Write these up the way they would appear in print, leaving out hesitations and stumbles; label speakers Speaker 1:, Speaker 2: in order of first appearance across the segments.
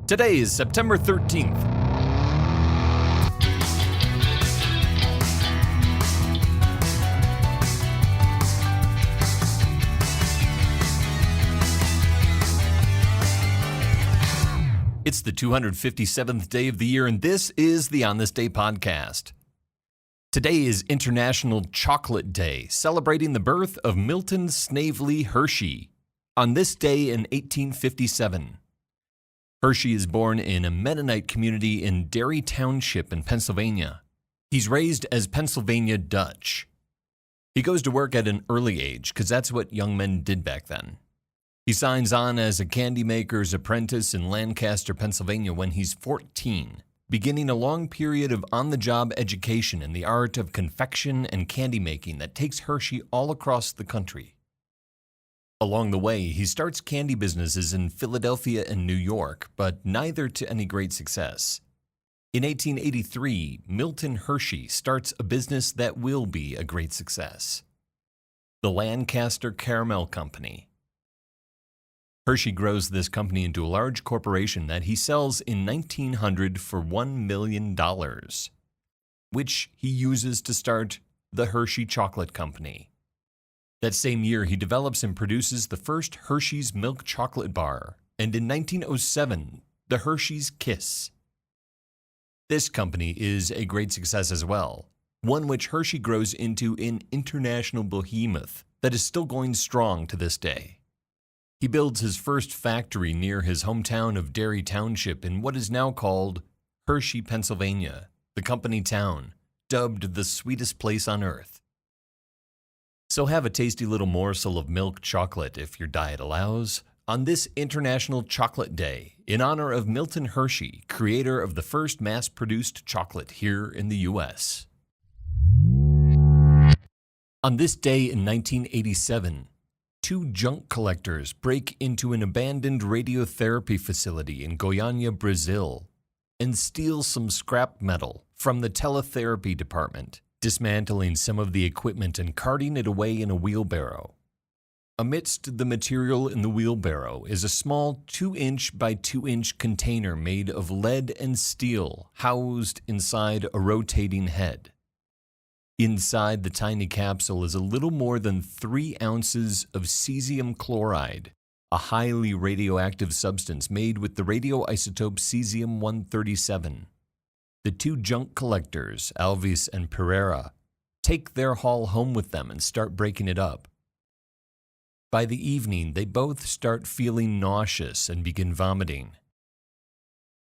Speaker 1: Today is September 13th. It's the 257th day of the year, and this is the On This Day podcast. Today is International Chocolate Day, celebrating the birth of Milton Snavely Hershey on this day in 1857. Hershey is born in a Mennonite community in Derry Township in Pennsylvania. He's raised as Pennsylvania Dutch. He goes to work at an early age because that's what young men did back then. He signs on as a candy maker's apprentice in Lancaster, Pennsylvania when he's 14, beginning a long period of on-the-job education in the art of confection and candy making that takes Hershey all across the country. Along the way, he starts candy businesses in Philadelphia and New York, but neither to any great success. In 1883, Milton Hershey starts a business that will be a great success: the Lancaster Caramel Company. Hershey grows this company into a large corporation that he sells in 1900 for $1 million, which he uses to start the Hershey Chocolate Company. That same year, he develops and produces the first Hershey's milk chocolate bar, and in 1907, the Hershey's Kiss. This company is a great success as well, one which Hershey grows into an international behemoth that is still going strong to this day. He builds his first factory near his hometown of Derry Township in what is now called Hershey, Pennsylvania, the company town, dubbed the sweetest place on earth. So have a tasty little morsel of milk chocolate, if your diet allows, on this International Chocolate Day in honor of Milton Hershey, creator of the first mass-produced chocolate here in the U.S. On this day in 1987, two junk collectors break into an abandoned radiotherapy facility in Goiânia, Brazil, and steal some scrap metal from the teletherapy department, dismantling some of the equipment and carting it away in a wheelbarrow. Amidst the material in the wheelbarrow is a small 2-inch by 2-inch container made of lead and steel housed inside a rotating head. Inside the tiny capsule is a little more than 3 ounces of cesium chloride, a highly radioactive substance made with the radioisotope cesium-137. The two junk collectors, Alves and Pereira, take their haul home with them and start breaking it up. By the evening, they both start feeling nauseous and begin vomiting.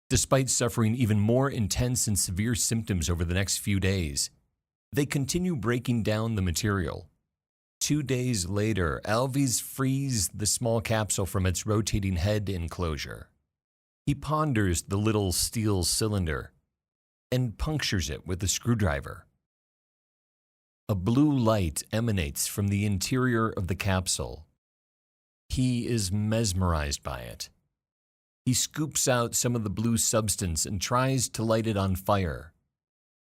Speaker 1: Despite suffering even more intense and severe symptoms over the next few days, they continue breaking down the material. 2 days later, Alves frees the small capsule from its rotating head enclosure. He ponders the little steel cylinder and punctures it with a screwdriver. A blue light emanates from the interior of the capsule. He is mesmerized by it. He scoops out some of the blue substance and tries to light it on fire.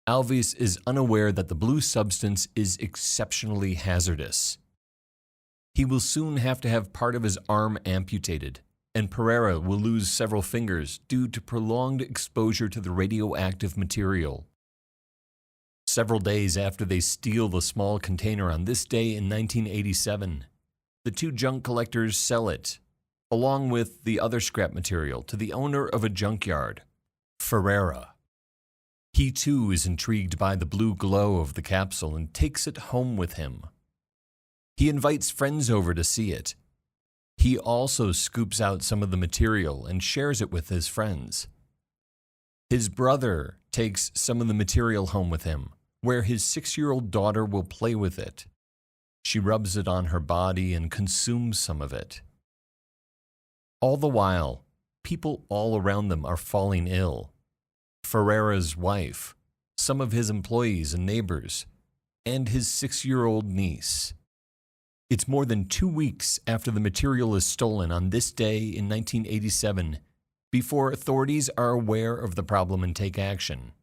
Speaker 1: Alves is unaware that the blue substance is exceptionally hazardous. He will soon have to have part of his arm amputated, and Pereira will lose several fingers due to prolonged exposure to the radioactive material. Several days after they steal the small container on this day in 1987, the two junk collectors sell it, along with the other scrap material, to the owner of a junkyard, Ferreira. He too is intrigued by the blue glow of the capsule and takes it home with him. He invites friends over to see it. He also scoops out some of the material and shares it with his friends. His brother takes some of the material home with him, where his 6-year-old daughter will play with it. She rubs it on her body and consumes some of it. All the while, people all around them are falling ill. Ferreira's wife, some of his employees and neighbors, and his 6-year-old niece. It's more than 2 weeks after the material is stolen on this day in 1987 before authorities are aware of the problem and take action.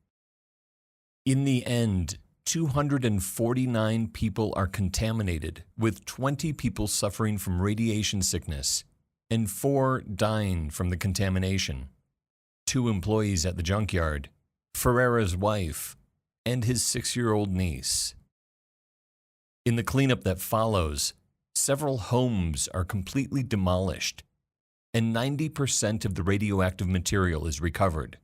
Speaker 1: In the end, 249 people are contaminated, with 20 people suffering from radiation sickness and 4 dying from the contamination. 2 employees at the junkyard, Ferreira's wife, and his 6-year-old niece. In the cleanup that follows, several homes are completely demolished, and 90% of the radioactive material is recovered,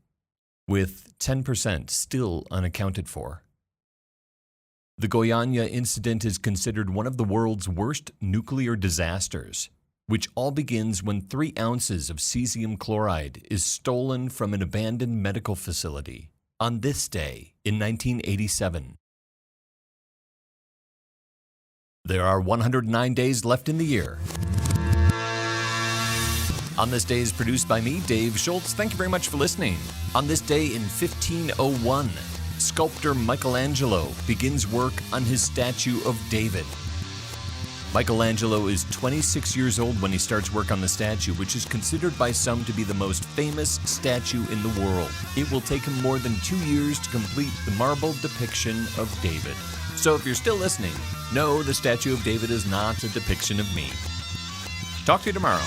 Speaker 1: with 10% still unaccounted for. The Goiânia incident is considered one of the world's worst nuclear disasters, which all begins when 3 ounces of cesium chloride is stolen from an abandoned medical facility on this day in 1987. There are 109 days left in the year. On This Day is produced by me, Dave Schultz. Thank you very much for listening. On this day in 1501, sculptor Michelangelo begins work on his statue of David. Michelangelo is 26 years old when he starts work on the statue, which is considered by some to be the most famous statue in the world. It will take him more than 2 years to complete the marble depiction of David. So if you're still listening, no, the statue of David is not a depiction of me. Talk to you tomorrow.